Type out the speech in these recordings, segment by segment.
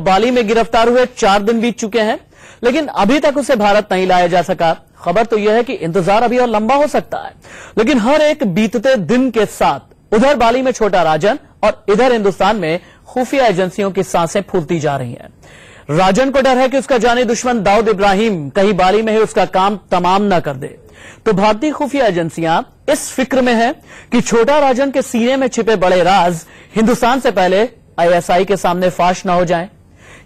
बाली में गिरफ्तार हुए 4 दिन बीत चुके हैं, लेकिन अभी तक उसे भारत नहीं लाया जा सका। खबर तो यह है कि इंतजार अभी और लंबा हो सकता है, लेकिन हर एक बीतते दिन के साथ उधर बाली में छोटा राजन और इधर हिंदुस्तान में खुफिया एजेंसियों की सांसें फूलती जा रही हैं। राजन को डर है कि उसका जानी दुश्मन दाऊद इब्राहिम कहीं बाली में ही उसका काम तमाम न कर दे, तो भारतीय खुफिया एजेंसियां इस फिक्र में है कि छोटा राजन के सीने में छिपे बड़े राज हिंदुस्तान से पहले आईएसआई के सामने फाश न हो जाएं,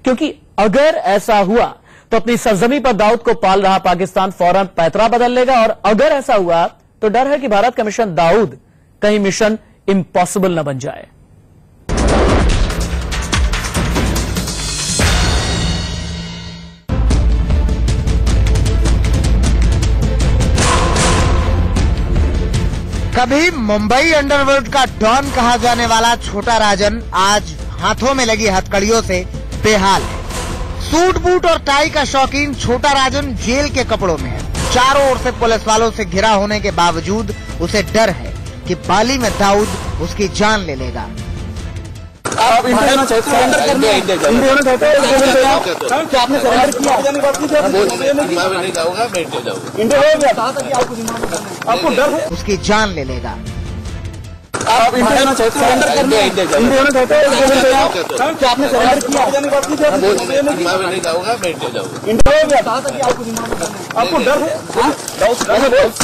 क्योंकि अगर ऐसा हुआ तो अपनी सरजमी पर दाऊद को पाल रहा पाकिस्तान फौरन पैतरा बदल लेगा, और अगर ऐसा हुआ तो डर है कि भारत का मिशन दाऊद कहीं मिशन इम्पॉसिबल न बन जाए। कभी मुंबई अंडरवर्ल्ड का डॉन कहा जाने वाला छोटा राजन आज हाथों में लगी हथकड़ियों से बेहाल है। सूट बूट और टाई का शौकीन छोटा राजन जेल के कपड़ों में है। चारों ओर से पुलिस वालों से घिरा होने के बावजूद उसे डर है कि बाली में दाऊद उसकी जान ले लेगा। आप इंडिया होना चाहते हैं, सरेंडर करना है, इंडिया होना चाहते हैं, क्या आपने सरेंडर किया? मैं नहीं जाऊंगा, मैं इंडिया जाऊंगा। इंडिया हो गया, आपको डर है, उसकी जान ले लेगा। आप इंडिया होना चाहते हैं, सरेंडर करना है, इंडिया होना चाहते हैं, क्या आपने सरेंडर किया? मैं नहीं जाऊंगा, मैं इंडिया जाऊंगा। इंडिया हो गया, आपको डर है,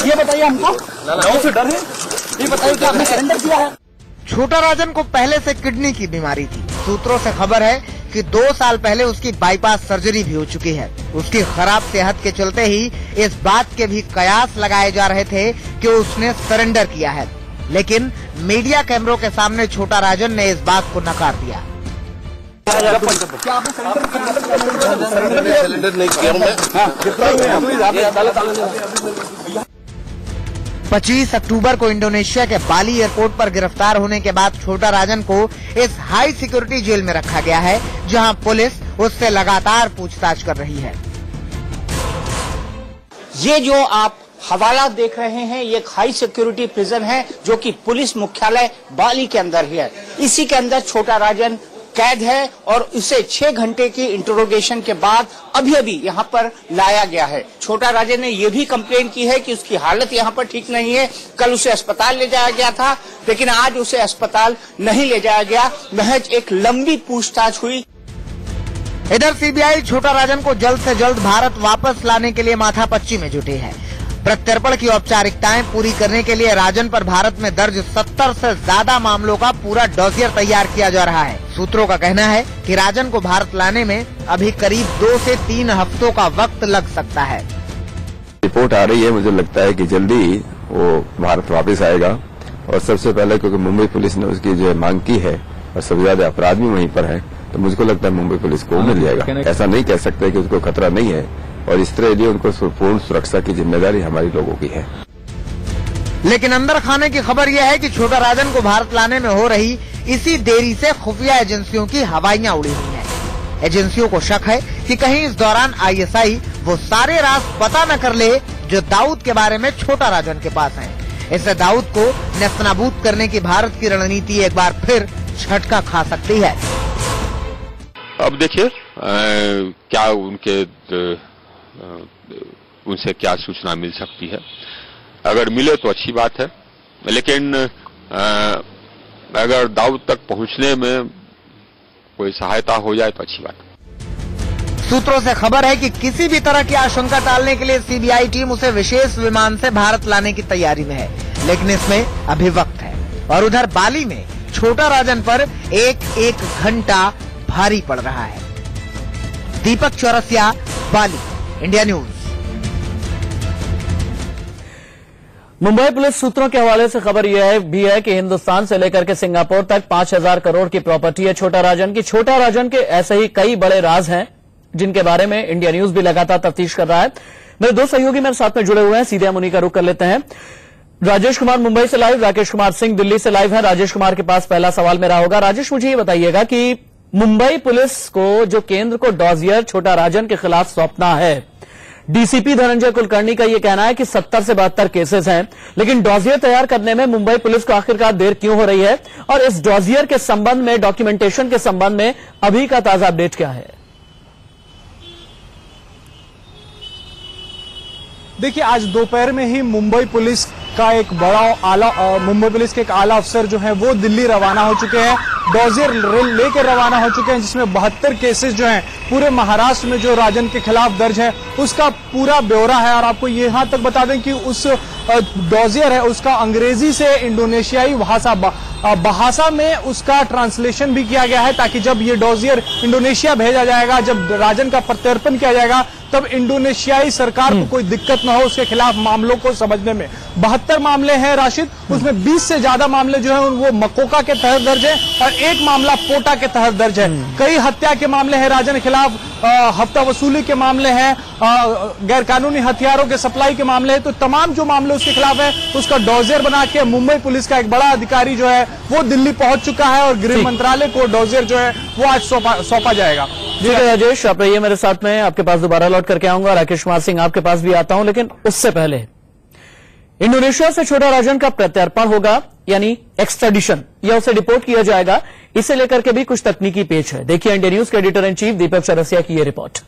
ये बताइए हमको, दाऊद से डर है, ये बताइए कि आपने सरेंडर किया है? छोटा राजन को पहले से किडनी की बीमारी थी। सूत्रों से खबर है कि 2 साल पहले उसकी बाईपास सर्जरी भी हो चुकी है। उसकी खराब सेहत के चलते ही इस बात के भी कयास लगाए जा रहे थे कि उसने सरेंडर किया है, लेकिन मीडिया कैमरों के सामने छोटा राजन ने इस बात को नकार दिया। क्या आपने सरेंडर नहीं किया? 25 अक्टूबर को इंडोनेशिया के बाली एयरपोर्ट पर गिरफ्तार होने के बाद छोटा राजन को इस हाई सिक्योरिटी जेल में रखा गया है, जहां पुलिस उससे लगातार पूछताछ कर रही है। ये जो आप हवाला देख रहे हैं, ये एक हाई सिक्योरिटी प्रिजन है जो कि पुलिस मुख्यालय बाली के अंदर ही है। इसी के अंदर छोटा राजन कैद है और उसे 6 घंटे की इंटरोगेशन के बाद अभी यहाँ पर लाया गया है। छोटा राजन ने यह भी कंप्लेन की है कि उसकी हालत यहाँ पर ठीक नहीं है। कल उसे अस्पताल ले जाया गया था, लेकिन आज उसे अस्पताल नहीं ले जाया गया, महज एक लंबी पूछताछ हुई। इधर सीबीआई छोटा राजन को जल्द से जल्द भारत वापस लाने के लिए माथापच्ची में जुटी है। प्रत्यर्पण की औपचारिकताएं पूरी करने के लिए राजन पर भारत में दर्ज 70 से ज्यादा मामलों का पूरा डॉसियर तैयार किया जा रहा है। सूत्रों का कहना है कि राजन को भारत लाने में अभी करीब 2 से 3 हफ्तों का वक्त लग सकता है। रिपोर्ट आ रही है, मुझे लगता है कि जल्दी वो भारत वापस आएगा, और सबसे पहले क्योंकि मुंबई पुलिस ने उसकी जो मांग की है और सबसे ज्यादा अपराध भी वहीं पर है, तो मुझको लगता है मुंबई पुलिस को मिल जाएगा। ऐसा नहीं कह सकते कि उसको खतरा नहीं है, और इस तरह लिए उनको पूर्ण सुरक्षा की जिम्मेदारी हमारी लोगों की है। लेकिन अंदर खाने की खबर यह है कि छोटा राजन को भारत लाने में हो रही इसी देरी से खुफिया एजेंसियों की हवाइयां उड़ी हुई हैं। एजेंसियों को शक है कि कहीं इस दौरान आईएसआई वो सारे राज पता न कर ले जो दाऊद के बारे में छोटा राजन के पास हैं। इससे दाऊद को नेस्तनाबूद करने की भारत की रणनीति एक बार फिर झटका खा सकती है। अब देखिए क्या उनसे क्या सूचना मिल सकती है। अगर मिले तो अच्छी बात है, लेकिन अगर दाऊद तक पहुंचने में कोई सहायता हो जाए तो अच्छी बात है। सूत्रों से खबर है कि किसी भी तरह की आशंका टालने के लिए सीबीआई टीम उसे विशेष विमान से भारत लाने की तैयारी में है, लेकिन इसमें अभी वक्त है। और उधर बाली में छोटा राजन पर एक घंटा भारी पड़ रहा है। दीपक चौरसिया, बाली, इंडिया न्यूज। मुंबई पुलिस सूत्रों के हवाले से खबर यह भी है कि हिंदुस्तान से लेकर के सिंगापुर तक 5000 करोड़ की प्रॉपर्टी है छोटा राजन की। छोटा राजन के ऐसे ही कई बड़े राज हैं जिनके बारे में इंडिया न्यूज भी लगातार तफ्तीश कर रहा है। मेरे 2 सहयोगी मेरे साथ में जुड़े हुए हैं, सीधे हम उन्हीं का रुख कर लेते हैं। राजेश कुमार मुंबई से लाइव, राकेश कुमार सिंह दिल्ली से लाइव है। राजेश कुमार के पास पहला सवाल मेरा होगा। राजेश, मुझे ये बताइएगा कि मुंबई पुलिस को जो केंद्र को डॉजियर छोटा राजन के खिलाफ सौंपना है, डीसीपी धनंजय कुलकर्णी का यह कहना है कि 70 से 72 केसेस हैं, लेकिन डॉजियर तैयार करने में मुंबई पुलिस को आखिरकार देर क्यों हो रही है और इस डॉजियर के संबंध में, डॉक्यूमेंटेशन के संबंध में अभी का ताजा अपडेट क्या है? देखिए, आज दोपहर में ही मुंबई पुलिस का एक मुंबई पुलिस के एक आला अफसर जो है वो दिल्ली रवाना हो चुके हैं, डॉजियर लेकर रवाना हो चुके हैं, जिसमें 72 केसेस जो हैं पूरे महाराष्ट्र में जो राजन के खिलाफ दर्ज है उसका पूरा ब्यौरा है। और आपको यहां तक बता दें कि उस डॉजियर है उसका अंग्रेजी से इंडोनेशियाई भाषा में उसका ट्रांसलेशन भी किया गया है, ताकि जब ये डॉजियर इंडोनेशिया भेजा जाएगा, जब राजन का प्रत्यर्पण किया जाएगा, तब इंडोनेशियाई सरकार को कोई दिक्कत न हो उसके खिलाफ मामलों को समझने में। 72 मामले हैं राशिद, उसमें 20 से ज्यादा मामले जो है वो मकोका के तहत दर्ज है और एक मामला पोटा के तहत दर्ज है। कई हत्या के मामले हैं राजन के खिलाफ, हफ्ता वसूली के मामले हैं, गैरकानूनी हथियारों के सप्लाई के मामले हैं। तो तमाम जो मामले उसके खिलाफ है उसका डॉजियर बना के मुंबई पुलिस का एक बड़ा अधिकारी जो है वो दिल्ली पहुंच चुका है और गृह मंत्रालय को डॉजियर जो है वो आज सौंपा जाएगा। ठीक है राजेश, आप रहिए मेरे साथ में, आपके पास दोबारा लौट करके आऊंगा। राकेश कुमार सिंह आपके पास भी आता हूं, लेकिन उससे पहले इंडोनेशिया से छोटा राजन का प्रत्यर्पण होगा यानी एक्सट्रेडिशन, या उसे डिपोर्ट किया जाएगा, इसे लेकर के भी कुछ तकनीकी पेच है। देखिए इंडिया न्यूज के एडिटर इन चीफ दीपक चौरसिया की यह रिपोर्ट।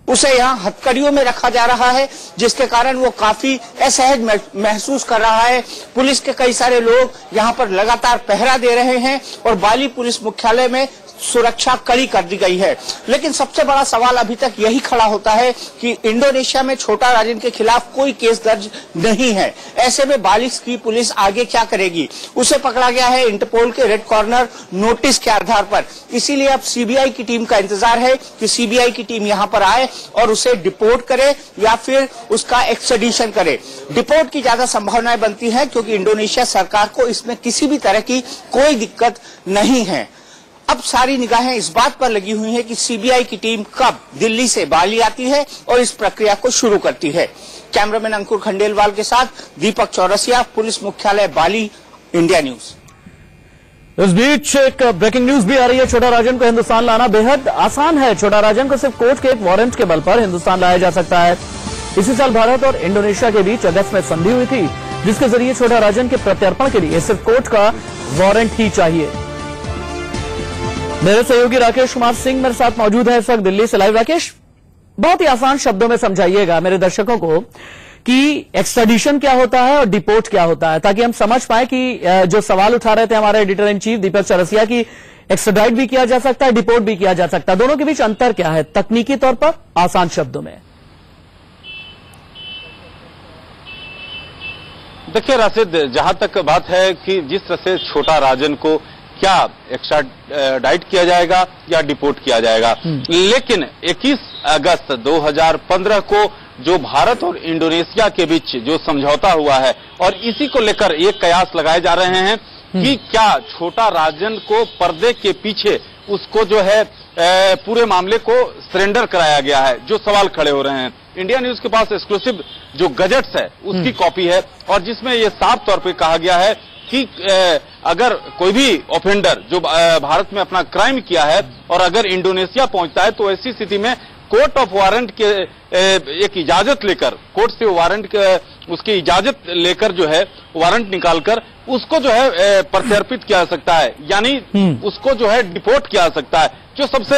उसे यहाँ हथकड़ियों में रखा जा रहा है, जिसके कारण वो काफी असहज महसूस कर रहा है। पुलिस के कई सारे लोग यहाँ पर लगातार पहरा दे रहे हैं और बाली पुलिस मुख्यालय में सुरक्षा कड़ी कर दी गई है। लेकिन सबसे बड़ा सवाल अभी तक यही खड़ा होता है कि इंडोनेशिया में छोटा राजन के खिलाफ कोई केस दर्ज नहीं है। ऐसे में बाली की पुलिस आगे क्या करेगी? उसे पकड़ा गया है इंटरपोल के रेड कॉर्नर नोटिस के आधार पर। इसीलिए अब सीबीआई की टीम का इंतजार है कि सीबीआई की टीम यहाँ पर आए और उसे डिपोर्ट करे या फिर उसका एक्सट्रेडिशन करे। डिपोर्ट की ज्यादा संभावनाएं बनती है क्योंकि इंडोनेशिया सरकार को इसमें किसी भी तरह की कोई दिक्कत नहीं है। अब सारी निगाहें इस बात पर लगी हुई हैं कि सीबीआई की टीम कब दिल्ली से बाली आती है और इस प्रक्रिया को शुरू करती है। कैमरामैन अंकुर खंडेलवाल के साथ दीपक चौरसिया, पुलिस मुख्यालय बाली, इंडिया न्यूज। इस बीच एक ब्रेकिंग न्यूज भी आ रही है। छोटा राजन को हिंदुस्तान लाना बेहद आसान है। छोटा राजन को सिर्फ कोर्ट के एक वारंट के बल पर हिंदुस्तान लाया जा सकता है। इसी साल भारत और इंडोनेशिया के बीच अगस्त में संधि हुई थी, जिसके जरिए छोटा राजन के प्रत्यर्पण के लिए सिर्फ कोर्ट का वारंट ही चाहिए। मेरे सहयोगी राकेश कुमार सिंह मेरे साथ मौजूद है इस वक्त दिल्ली से लाइव। राकेश, बहुत ही आसान शब्दों में समझाइएगा मेरे दर्शकों को कि एक्सट्रेडिशन क्या होता है और डिपोर्ट क्या होता है, ताकि हम समझ पाए कि जो सवाल उठा रहे थे हमारे एडिटर इन चीफ दीपक चौरसिया की एक्सट्राडाइट भी किया जा सकता है, डिपोर्ट भी किया जा सकता है, दोनों के बीच अंतर क्या है तकनीकी तौर पर, आसान शब्दों में? देखिए राशिद, जहां तक बात है कि जिस तरह से छोटा राजन को क्या एक्स्ट्राडाइट किया जाएगा या डिपोर्ट किया जाएगा, लेकिन 21 अगस्त 2015 को जो भारत और इंडोनेशिया के बीच जो समझौता हुआ है और इसी को लेकर ये कयास लगाए जा रहे हैं कि क्या छोटा राजन को पर्दे के पीछे उसको जो है पूरे मामले को सरेंडर कराया गया है, जो सवाल खड़े हो रहे हैं। इंडिया न्यूज के पास एक्सक्लूसिव जो गजट्स है उसकी कॉपी है और जिसमें ये साफ तौर पे कहा गया है कि अगर कोई भी ऑफेंडर जो भारत में अपना क्राइम किया है और अगर इंडोनेशिया पहुंचता है तो ऐसी स्थिति में कोर्ट ऑफ वारंट के एक इजाजत लेकर, कोर्ट से वारंट उसकी इजाजत लेकर जो है वारंट निकालकर उसको जो है प्रत्यर्पित किया जा सकता है, यानी उसको जो है डिपोर्ट किया जा सकता है। जो सबसे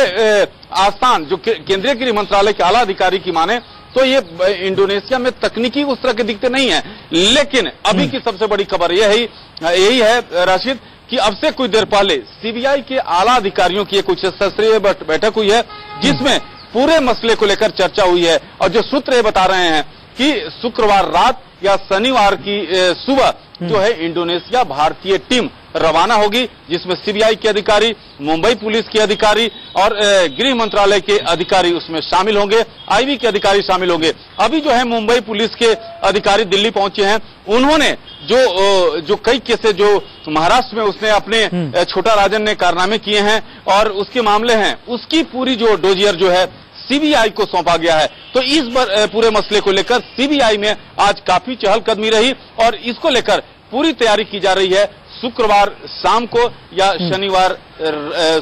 आसान, जो केंद्रीय गृह मंत्रालय के आला अधिकारी की माने तो ये इंडोनेशिया में तकनीकी उस तरह के दिखते नहीं है। लेकिन अभी की सबसे बड़ी खबर यही है राशिद कि अब से कुछ देर पहले सीबीआई के आला अधिकारियों की कुछ स्तरीय बैठक हुई है जिसमें पूरे मसले को लेकर चर्चा हुई है और जो सूत्र ये बता रहे हैं कि शुक्रवार रात या शनिवार की सुबह जो है इंडोनेशिया भारतीय टीम रवाना होगी, जिसमें सीबीआई के अधिकारी, मुंबई पुलिस के अधिकारी और गृह मंत्रालय के अधिकारी उसमें शामिल होंगे, आईबी के शामिल होंगे। अभी जो है मुंबई पुलिस के अधिकारी दिल्ली पहुंचे हैं। उन्होंने जो कई केसेस जो महाराष्ट्र में उसने अपने छोटा राजन ने कारनामे किए हैं और उसके मामले हैं, उसकी पूरी जो डोजियर जो है सीबीआई को सौंपा गया है। तो इस पूरे मसले को लेकर सीबीआई में आज काफी चहलकदमी रही और इसको लेकर पूरी तैयारी की जा रही है। शुक्रवार शाम को या शनिवार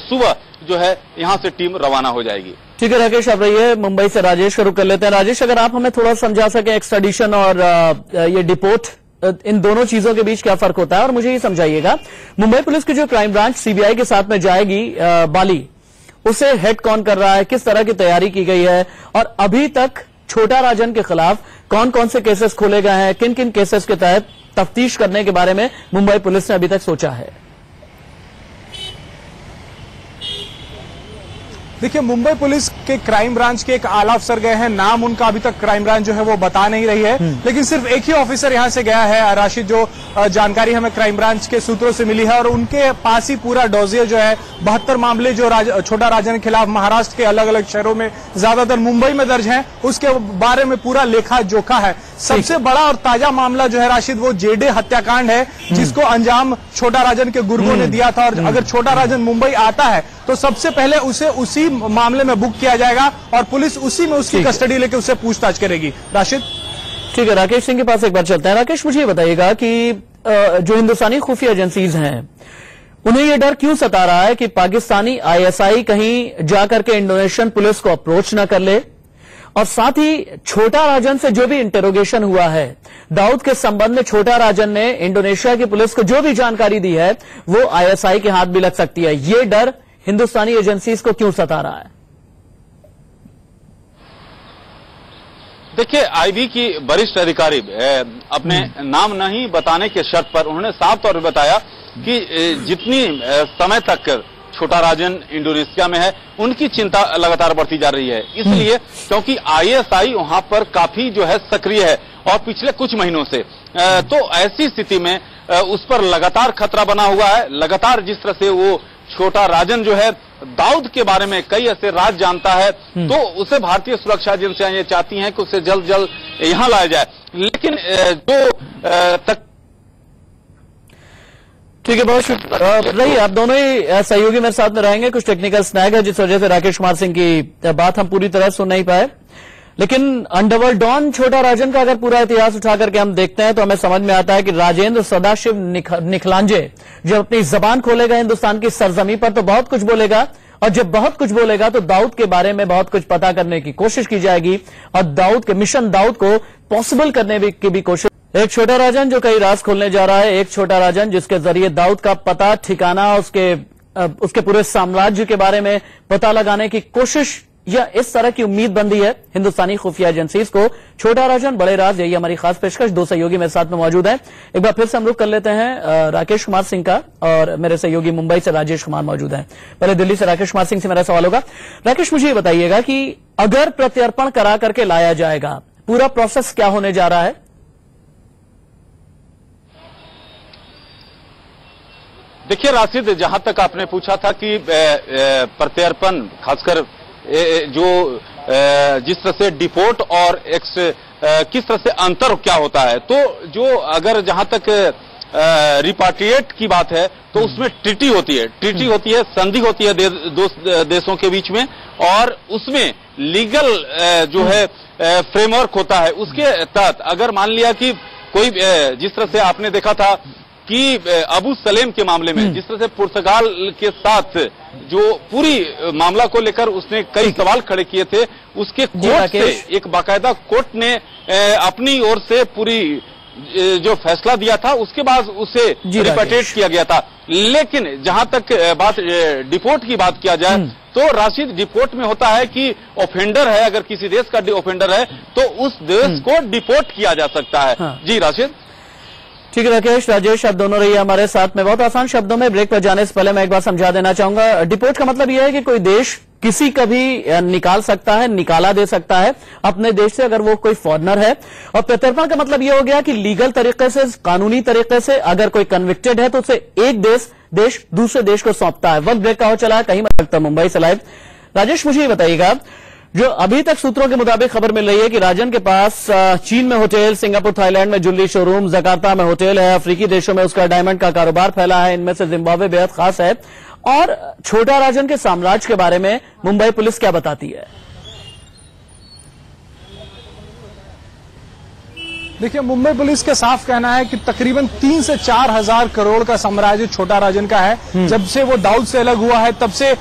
सुबह जो है यहाँ से टीम रवाना हो जाएगी। ठीक है राकेश, अब रहिए मुंबई से राजेश शुरू कर लेते हैं। राजेश, अगर आप हमें थोड़ा समझा सके एक्सट्राडिशन और ये डिपोर्ट, इन दोनों चीजों के बीच क्या फर्क होता है, और मुझे ये समझाइएगा मुंबई पुलिस की जो क्राइम ब्रांच सीबीआई के साथ में जाएगी बाली, उसे हेड कौन कर रहा है, किस तरह की तैयारी की गई है, और अभी तक छोटा राजन के खिलाफ कौन कौन से केसेस खोले गए हैं, किन किन केसेस के तहत तफ्तीश करने के बारे में मुंबई पुलिस ने अभी तक सोचा है? देखिए, मुंबई पुलिस के क्राइम ब्रांच के एक आला अफसर गए हैं, नाम उनका अभी तक क्राइम ब्रांच जो है वो बता नहीं रही है, लेकिन सिर्फ एक ही ऑफिसर यहां से गया है राशिद, जो जानकारी हमें क्राइम ब्रांच के सूत्रों से मिली है, और उनके पास ही पूरा डोजियर जो है 72 मामले जो छोटा राजन के खिलाफ महाराष्ट्र के अलग अलग शहरों में, ज्यादातर मुंबई में दर्ज हैं, उसके बारे में पूरा लेखा जोखा है। सबसे बड़ा और ताजा मामला जो है राशिद, वो जेडे हत्याकांड है, जिसको अंजाम छोटा राजन के गुर्गों ने दिया था, और अगर छोटा राजन मुंबई आता है तो सबसे पहले उसे उसी मामले में बुक किया जाएगा और पुलिस उसी में उसकी कस्टडी लेकर उससे पूछताछ करेगी। राशिद, ठीक है, राकेश सिंह के पास एक बार चलते हैं। राकेश, मुझे बताइएगा कि जो हिंदुस्तानी खुफिया एजेंसीज हैं, उन्हें यह डर क्यों सता रहा है कि पाकिस्तानी आईएसआई कहीं जाकर के इंडोनेशियन पुलिस को अप्रोच न कर ले, और साथ ही छोटा राजन से जो भी इंटेरोगेशन हुआ है दाऊद के संबंध में, छोटा राजन ने इंडोनेशिया की पुलिस को जो भी जानकारी दी है वो आईएसआई के हाथ भी लग सकती है। ये डर हिंदुस्तानी एजेंसीज को क्यों सता रहा है? देखिए, आईबी की वरिष्ठ अधिकारी अपने नाम नहीं बताने के शर्त पर उन्होंने साफ तौर पर बताया कि जितनी समय तक छोटा राजन इंडोनेशिया में है, उनकी चिंता लगातार बढ़ती जा रही है, इसलिए क्योंकि आईएसआई वहां पर काफी जो है सक्रिय है और पिछले कुछ महीनों से, तो ऐसी स्थिति में उस पर लगातार खतरा बना हुआ है। लगातार जिस तरह से वो छोटा राजन जो है दाऊद के बारे में कई ऐसे राज जानता है, तो उसे भारतीय सुरक्षा एजेंसियां ये चाहती हैं कि उसे जल्द जल्द यहां लाया जाए, लेकिन जो ठीक है, बहुत शुक्रिया। रही आप दोनों ही सहयोगी मेरे साथ में रहेंगे। कुछ टेक्निकल स्नैग है जिस वजह से राकेश कुमार सिंह की बात हम पूरी तरह सुन नहीं पाए, लेकिन अंडरवर्ल्ड डॉन छोटा राजन का अगर पूरा इतिहास उठा करके हम देखते हैं तो हमें समझ में आता है कि राजेंद्र सदाशिव निखलांजे जब अपनी जबान खोलेगा हिंदुस्तान की सरजमी पर तो बहुत कुछ बोलेगा, और जब बहुत कुछ बोलेगा तो दाऊद के बारे में बहुत कुछ पता करने की कोशिश की जाएगी, और दाऊद के मिशन दाऊद को पॉसिबल करने की भी कोशिश। एक छोटा राजन जो कई राज खोलने जा रहा है, एक छोटा राजन जिसके जरिए दाऊद का पता ठिकाना, उसके पूरे साम्राज्य के बारे में पता लगाने की कोशिश, या इस तरह की उम्मीद बंदी है हिंदुस्तानी खुफिया एजेंसीज को। छोटा राजन बड़े राज, यही हमारी खास पेशकश। दो सहयोगी मेरे साथ में मौजूद हैं। एक बार फिर से हम रुख कर लेते हैं राकेश कुमार सिंह का, और मेरे सहयोगी मुंबई से राजेश कुमार मौजूद हैं। पहले दिल्ली से राकेश कुमार सिंह से मेरा सवाल होगा। राकेश, मुझे ये बताइएगा कि अगर प्रत्यर्पण करा करके लाया जाएगा, पूरा प्रोसेस क्या होने जा रहा है? देखिए राशिद, जहां तक आपने पूछा था कि प्रत्यर्पण, खासकर जो जिस तरह से डिपोर्ट और किस तरह से अंतर क्या होता है, तो जो अगर जहां तक रिपाट्रिएट की बात है तो उसमें ट्रीटी होती है, संधि होती है दो देशों के बीच में, और उसमें लीगल जो है फ्रेमवर्क होता है। उसके तहत अगर मान लिया कि कोई, जिस तरह से आपने देखा था कि अबू सलेम के मामले में जिस तरह से पुर्तगाल के साथ जो पूरी मामला को लेकर उसने कई सवाल खड़े किए थे, उसके कोर्ट से एक बाकायदा कोर्ट ने अपनी ओर से पूरी जो फैसला दिया था, उसके बाद उसे रिपेट्रिएट किया गया था। लेकिन जहां तक बात डिपोर्ट की बात किया जाए तो राशिद, डिपोर्ट में होता है कि ऑफेंडर है, अगर किसी देश का ऑफेंडर है तो उस देश को डिपोर्ट किया जा सकता है। जी राशिद। ठीक है राकेश, राजेश, आप दोनों रहिए हमारे साथ में। बहुत आसान शब्दों में ब्रेक पर जाने से पहले मैं एक बार समझा देना चाहूंगा। डिपोर्ट का मतलब यह है कि कोई देश किसी का भी निकाल सकता है, निकाला दे सकता है अपने देश से, अगर वो कोई फॉरेनर है। और प्रत्यर्पण का मतलब यह हो गया कि लीगल तरीके से, कानूनी तरीके से अगर कोई कन्विक्टेड है तो उसे एक देश दूसरे देश को सौंपता है। वक्त ब्रेक का हो चला है, कहीं मत सकता मुंबई से लाइव। राजेश, मुझे ये बताइएगा, जो अभी तक सूत्रों के मुताबिक खबर मिल रही है कि राजन के पास चीन में होटल, सिंगापुर थाईलैंड में ज्वेलरी शोरूम, जकार्ता में होटल है, अफ्रीकी देशों में उसका डायमंड का कारोबार फैला है, इनमें से जिम्बाब्वे बेहद खास है। और छोटा राजन के साम्राज्य के बारे में मुंबई पुलिस क्या बताती है? देखिए, मुंबई पुलिस का साफ कहना है कि तकरीबन 3 से 4 हजार करोड़ का साम्राज्य छोटा राजन का है। जब से वो दाऊद से अलग हुआ है तब से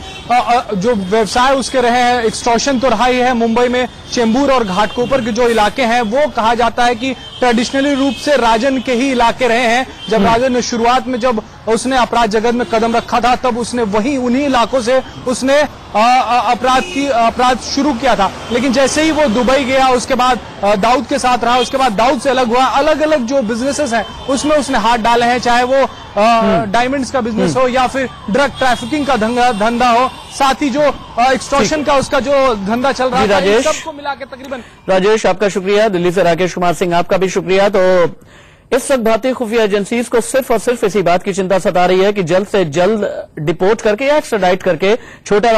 जो व्यवसाय उसके रहे हैं, एक्सटॉर्शन तो रहा ही है। मुंबई में चेंबूर और घाटकोपर के जो इलाके हैं वो कहा जाता है कि ट्रेडिशनली रूप से राजन के ही इलाके रहे हैं। जब राजन ने शुरुआत में जब उसने अपराध जगत में कदम रखा था तब उसने उन्हीं इलाकों से उसने अपराध शुरू किया था। लेकिन जैसे ही वो दुबई गया, उसके बाद दाऊद के साथ रहा, उसके बाद दाऊद से अलग हुआ, अलग अलग जो बिजनेसेस हैं उसमें उसने हाथ डाले हैं, चाहे वो डायमंड्स का बिजनेस हो या फिर ड्रग ट्रैफिकिंग का धंधा हो, साथ ही जो एक्सटॉर्शन का उसका जो धंधा चल रहा है, सबको मिला के तकरीबन। राजेश, आपका शुक्रिया। दिल्ली से राकेश कुमार सिंह, आपका भी शुक्रिया। तो इस वक्त भारतीय खुफिया एजेंसीज को सिर्फ और सिर्फ इसी बात की चिंता सता रही है कि जल्द से जल्द डिपोर्ट करके या एक्स्ट्राडाइट करके छोटा